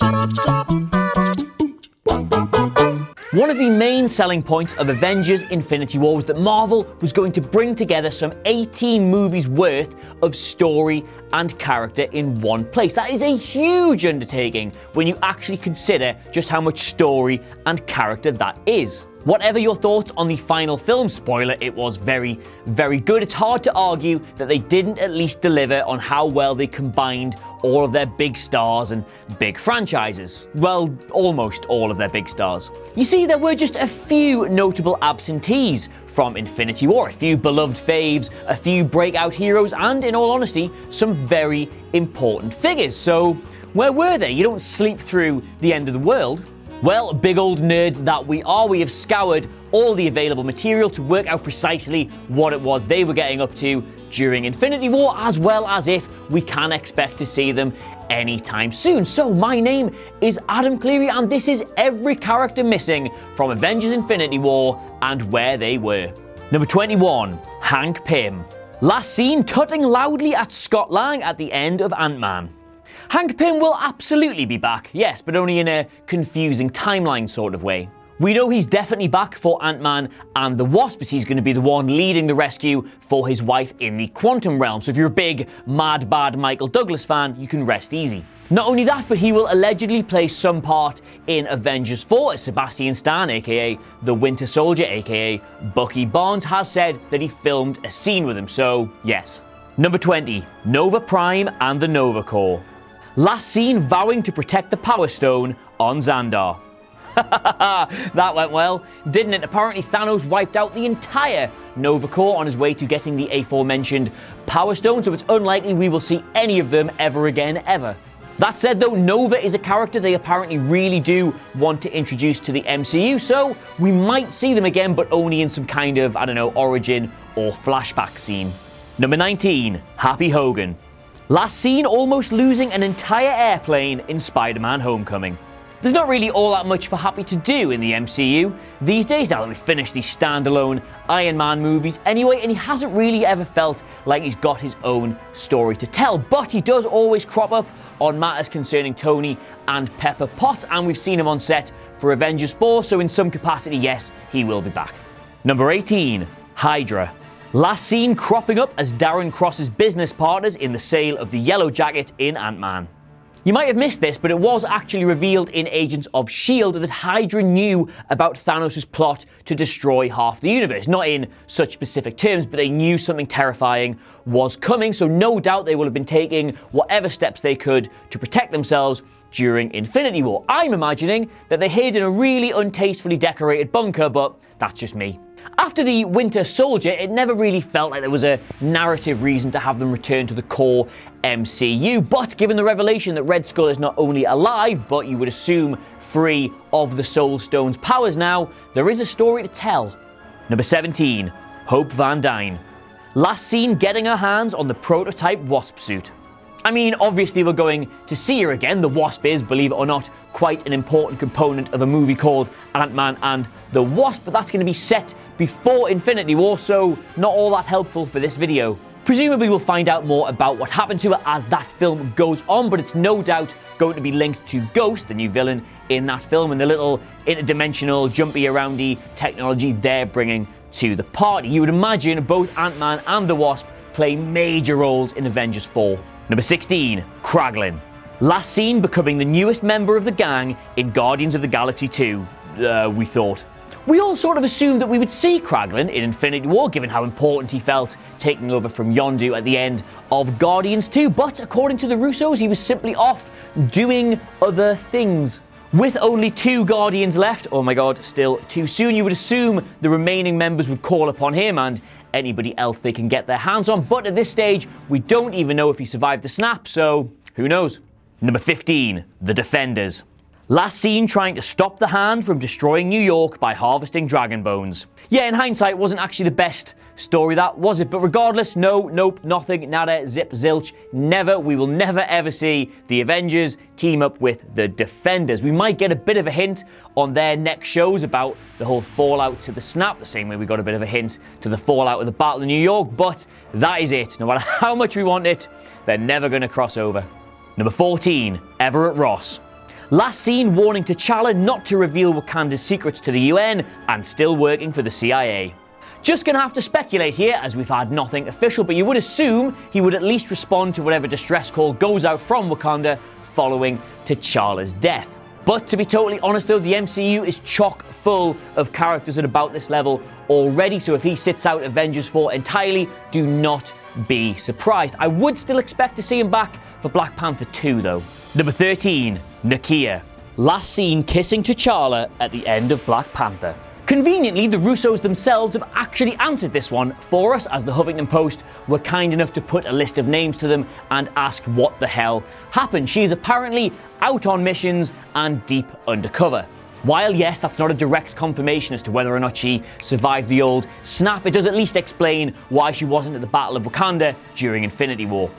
One of the main selling points of Avengers Infinity War was that Marvel was going to bring together some 18 movies worth of story and character in one place. That is a huge undertaking when you actually consider just how much story and character that is. Whatever your thoughts on the final film, spoiler, it was very, very good. It's hard to argue that they didn't at least deliver on how well they combined all of their big stars and big franchises. Well, almost all of their big stars. You see, there were just a few notable absentees from Infinity War, a few beloved faves, a few breakout heroes, and in all honesty, some very important figures. So, where were they? You don't sleep through the end of the world. Well, big old nerds that we are, we have scoured all the available material to work out precisely what it was they were getting up to during Infinity War, as well as if we can expect to see them anytime soon. So my name is Adam Cleary, and this is every character missing from Avengers Infinity War and where they were. Number 21, Hank Pym. Last seen tutting loudly at Scott Lang at the end of Ant-Man. Hank Pym will absolutely be back, yes, but only in a confusing timeline sort of way. We know he's definitely back for Ant-Man and the Wasp, as he's going to be the one leading the rescue for his wife in the quantum realm. So if you're a big, mad, bad Michael Douglas fan, you can rest easy. Not only that, but he will allegedly play some part in Avengers 4, as Sebastian Stan, aka the Winter Soldier, aka Bucky Barnes, has said that he filmed a scene with him, so yes. Number 20, Nova Prime and the Nova Corps. Last seen vowing to protect the Power Stone on Xandar. That went well, didn't it? Apparently Thanos wiped out the entire Nova Corps on his way to getting the aforementioned Power Stone, so it's unlikely we will see any of them ever again, ever. That said though, Nova is a character they apparently really do want to introduce to the MCU, so we might see them again, but only in some kind of, I don't know, origin or flashback scene. Number 19, Happy Hogan. Last seen almost losing an entire airplane in Spider-Man Homecoming. There's not really all that much for Happy to do in the MCU these days, now that we've finished these standalone Iron Man movies anyway, and he hasn't really ever felt like he's got his own story to tell, but he does always crop up on matters concerning Tony and Pepper Potts, and we've seen him on set for Avengers 4, so in some capacity, yes, he will be back. Number 18, Hydra. Last seen cropping up as Darren Cross's business partners in the sale of the Yellow Jacket in Ant-Man. You might have missed this, but it was actually revealed in Agents of S.H.I.E.L.D. that Hydra knew about Thanos' plot to destroy half the universe. Not in such specific terms, but they knew something terrifying was coming, so no doubt they will have been taking whatever steps they could to protect themselves during Infinity War. I'm imagining that they hid in a really untastefully decorated bunker, but that's just me. After the Winter Soldier, it never really felt like there was a narrative reason to have them return to the core MCU, but given the revelation that Red Skull is not only alive, but you would assume free of the Soul Stone's powers now, there is a story to tell. Number 17, Hope Van Dyne. Last seen getting her hands on the prototype Wasp suit. I mean, obviously we're going to see her again. The Wasp is, believe it or not, quite an important component of a movie called Ant-Man and the Wasp, but that's going to be set before Infinity War, so not all that helpful for this video. Presumably we'll find out more about what happened to her as that film goes on, but it's no doubt going to be linked to Ghost, the new villain in that film, and the little interdimensional, jumpy-aroundy technology they're bringing to the party. You would imagine both Ant-Man and the Wasp play major roles in Avengers 4. Number 16, KRAGLIN. Last seen becoming the newest member of the gang in Guardians of the Galaxy 2, we thought. We all sort of assumed that we would see KRAGLIN in Infinity War, given how important he felt taking over from Yondu at the end of Guardians 2, but according to the Russos, he was simply off doing other things. With only 2 Guardians left, oh my god, still too soon, you would assume the remaining members would call upon him and anybody else they can get their hands on, but at this stage, we don't even know if he survived the snap, so who knows? Number 15, The Defenders. Last seen trying to stop the Hand from destroying New York by harvesting dragon bones. Yeah, in hindsight, it wasn't actually the best story, that was it? But regardless, nope, nothing, nada, zip, zilch, never, we will never ever see the Avengers team up with the Defenders. We might get a bit of a hint on their next shows about the whole fallout to the snap, the same way we got a bit of a hint to the fallout of the Battle of New York, but that is it. No matter how much we want it, they're never going to cross over. Number 14, Everett Ross. Last seen warning T'Challa not to reveal Wakanda's secrets to the UN and still working for the CIA. Just gonna have to speculate here as we've had nothing official, but you would assume he would at least respond to whatever distress call goes out from Wakanda following T'Challa's death. But to be totally honest though, the MCU is chock full of characters at about this level already, so if he sits out Avengers 4 entirely, do not be surprised. I would still expect to see him back for Black Panther 2 though. Number 13, NAKIA. Last seen kissing T'Challa at the end of Black Panther. Conveniently, the Russos themselves have actually answered this one for us, as the Huffington Post were kind enough to put a list of names to them and ask what the hell happened. She is apparently out on missions and deep undercover. While yes, that's not a direct confirmation as to whether or not she survived the old snap, it does at least explain why she wasn't at the Battle of Wakanda during Infinity War.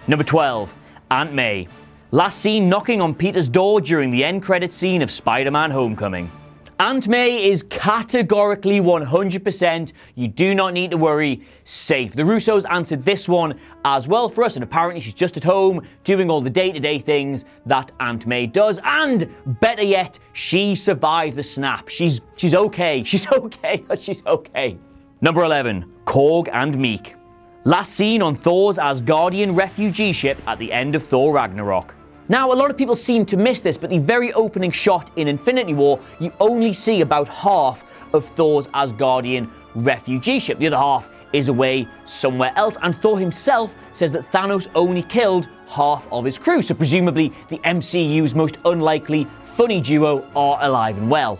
Number 12, Aunt May. Last seen knocking on Peter's door during the end credits scene of Spider-Man Homecoming. Aunt May is categorically 100%, you do not need to worry, safe. The Russos answered this one as well for us, and apparently she's just at home doing all the day-to-day things that Aunt May does, and better yet, she survived the snap. She's okay. She's okay. She's okay. Number 11, KORG and MIEK. Last seen on Thor's Asgardian refugee ship at the end of Thor Ragnarok. Now, a lot of people seem to miss this, but the very opening shot in Infinity War, you only see about half of Thor's Asgardian refugee ship. The other half is away somewhere else, and Thor himself says that Thanos only killed half of his crew, so presumably the MCU's most unlikely funny duo are alive and well.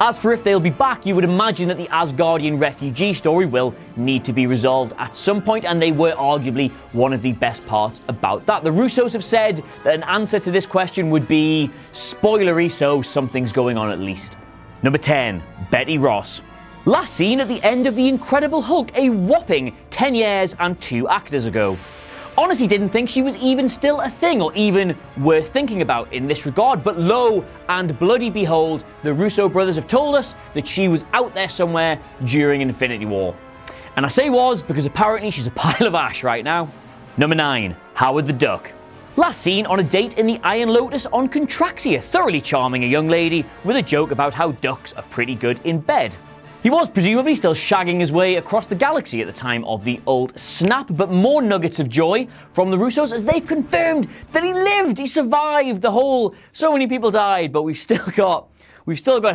As for if they'll be back, you would imagine that the Asgardian refugee story will need to be resolved at some point, and they were arguably one of the best parts about that. The Russos have said that an answer to this question would be spoilery, so something's going on at least. Number 10, Betty Ross. Last seen at the end of The Incredible Hulk a whopping 10 years and 2 actors ago. Honestly didn't think she was even still a thing or even worth thinking about in this regard, but lo and bloody behold, the Russo brothers have told us that she was out there somewhere during Infinity War. And I say was because apparently she's a pile of ash right now. Number 9, Howard the Duck. Last seen on a date in the Iron Lotus on Contraxia, thoroughly charming a young lady with a joke about how ducks are pretty good in bed. He was presumably still shagging his way across the galaxy at the time of the old snap, but more nuggets of joy from the Russos as they've confirmed that he lived, he survived the whole so many people died, but we've still got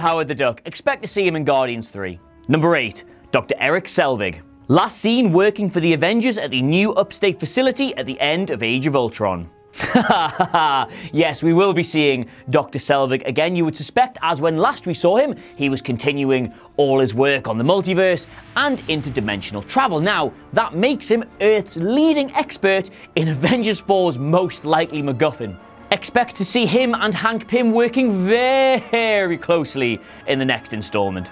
Howard the Duck. Expect to see him in Guardians 3. Number 8, Dr. ERIK Selvig. Last seen working for the Avengers at the new upstate facility at the end of Age of Ultron. Yes, we will be seeing Dr. Selvig again, you would suspect, as when last we saw him, he was continuing all his work on the multiverse and interdimensional travel. Now, that makes him Earth's leading expert in Avengers 4's most likely MacGuffin. Expect to see him and Hank Pym working very closely in the next installment.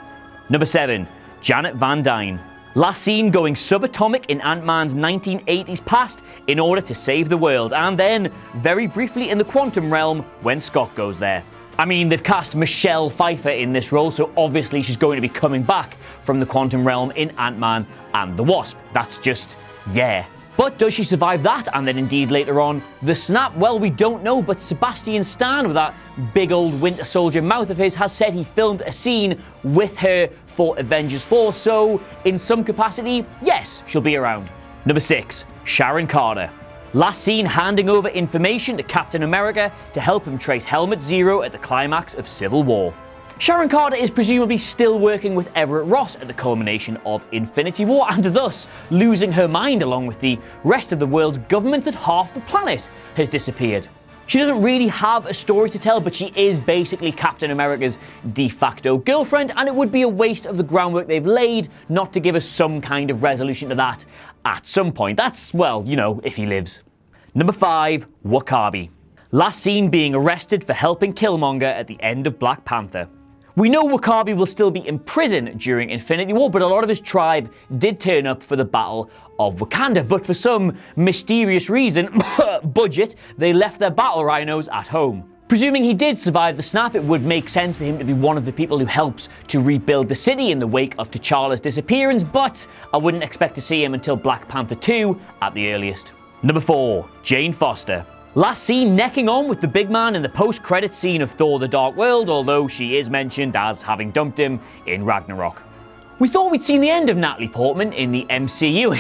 Number 7, Janet Van Dyne. Last seen going subatomic in Ant-Man's 1980s past in order to save the world, and then very briefly in the quantum realm when Scott goes there. I mean, they've cast Michelle Pfeiffer in this role, so obviously she's going to be coming back from the quantum realm in Ant-Man and the Wasp. That's just, yeah. But does she survive that, and then indeed later on the snap? Well, we don't know, but Sebastian Stan, with that big old Winter Soldier mouth of his, has said he filmed a scene with her for Avengers 4, so in some capacity, yes, she'll be around. Number 6, Sharon Carter. Last seen handing over information to Captain America to help him trace Helmet Zero at the climax of Civil War. Sharon Carter is presumably still working with Everett Ross at the culmination of Infinity War, and thus losing her mind along with the rest of the world's government that half the planet has disappeared. She doesn't really have a story to tell, but she is basically Captain America's de facto girlfriend, and it would be a waste of the groundwork they've laid not to give us some kind of resolution to that at some point. That's, well, you know, if he lives. Number 5, W'Kabi. Last seen being arrested for helping Killmonger at the end of Black Panther. We know W'Kabi will still be in prison during Infinity War, but a lot of his tribe did turn up for the Battle of Wakanda, but for some mysterious reason, budget, they left their battle rhinos at home. Presuming he did survive the snap, it would make sense for him to be one of the people who helps to rebuild the city in the wake of T'Challa's disappearance, but I wouldn't expect to see him until Black Panther 2 at the earliest. Number 4, Jane Foster. Last seen necking on with the big man in the post-credit scene of Thor: The Dark World, although she is mentioned as having dumped him in Ragnarok. We thought we'd seen the end of Natalie Portman in the MCU,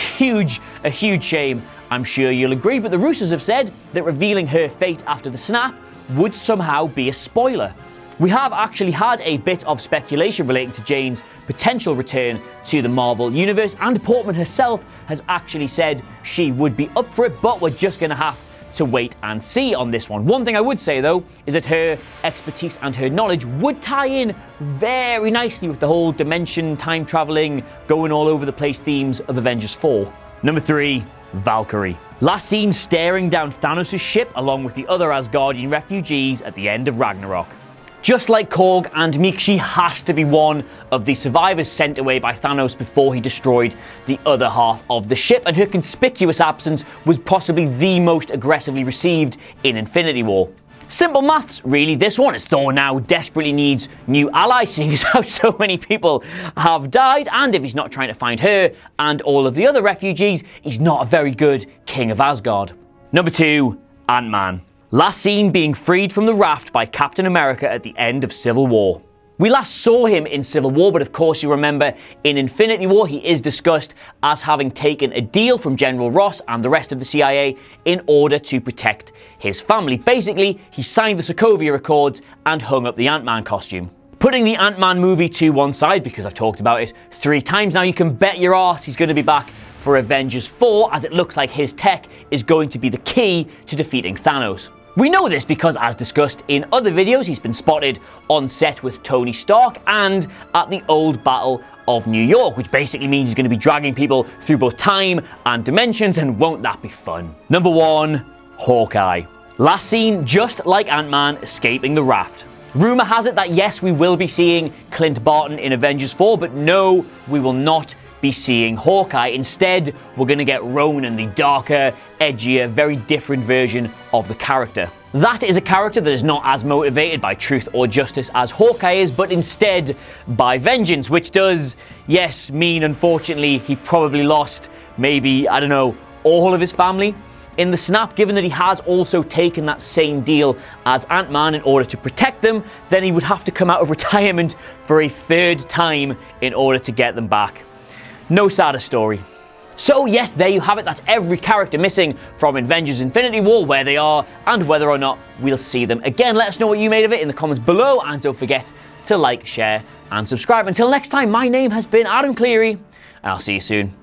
a huge shame, I'm sure you'll agree, but the Russos have said that revealing her fate after the snap would somehow be a spoiler. We have actually had a bit of speculation relating to Jane's potential return to the Marvel Universe, and Portman herself has actually said she would be up for it, but we're just going to have to wait and see on this one. One thing I would say though is that her expertise and her knowledge would tie in very nicely with the whole dimension, time traveling, going all over the place themes of Avengers 4. Number 3, Valkyrie. Last seen staring down Thanos' ship along with the other Asgardian refugees at the end of Ragnarok. Just like KORG and MIEK, she has to be one of the survivors sent away by Thanos before he destroyed the other half of the ship, and her conspicuous absence was possibly the most aggressively received in Infinity War. Simple maths, really, this one, as Thor now desperately needs new allies, seeing as how so many people have died, and if he's not trying to find her and all of the other refugees, he's not a very good King of Asgard. Number 2, Ant-Man. Last seen being freed from the raft by Captain America at the end of Civil War. We last saw him in Civil War, but of course you remember in Infinity War he is discussed as having taken a deal from General Ross and the rest of the CIA in order to protect his family. Basically, he signed the Sokovia Accords and hung up the Ant-Man costume. Putting the Ant-Man movie to one side, because I've talked about it 3 times now, you can bet your arse he's going to be back for Avengers 4, as it looks like his tech is going to be the key to defeating Thanos. We know this because, as discussed in other videos, he's been spotted on set with Tony Stark and at the old Battle of New York, which basically means he's going to be dragging people through both time and dimensions, and won't that be fun? Number 1, Hawkeye. Last seen just like Ant-Man escaping the raft. Rumour has it that yes, we will be seeing Clint Barton in Avengers 4, but no, we will not be seeing Hawkeye. Instead, we're going to get Ronan, the darker, edgier, very different version of the character. That is a character that is not as motivated by truth or justice as Hawkeye is, but instead by vengeance, which does, yes, mean unfortunately he probably lost maybe, I don't know, all of his family in the snap. Given that he has also taken that same deal as Ant-Man in order to protect them, then he would have to come out of retirement for a 3rd time in order to get them back. No sadder story. So yes, there you have it. That's every character missing from Avengers Infinity War, where they are, and whether or not we'll see them again. Let us know what you made of it in the comments below, and don't forget to like, share, and subscribe. Until next time, my name has been Adam Cleary, and I'll see you soon.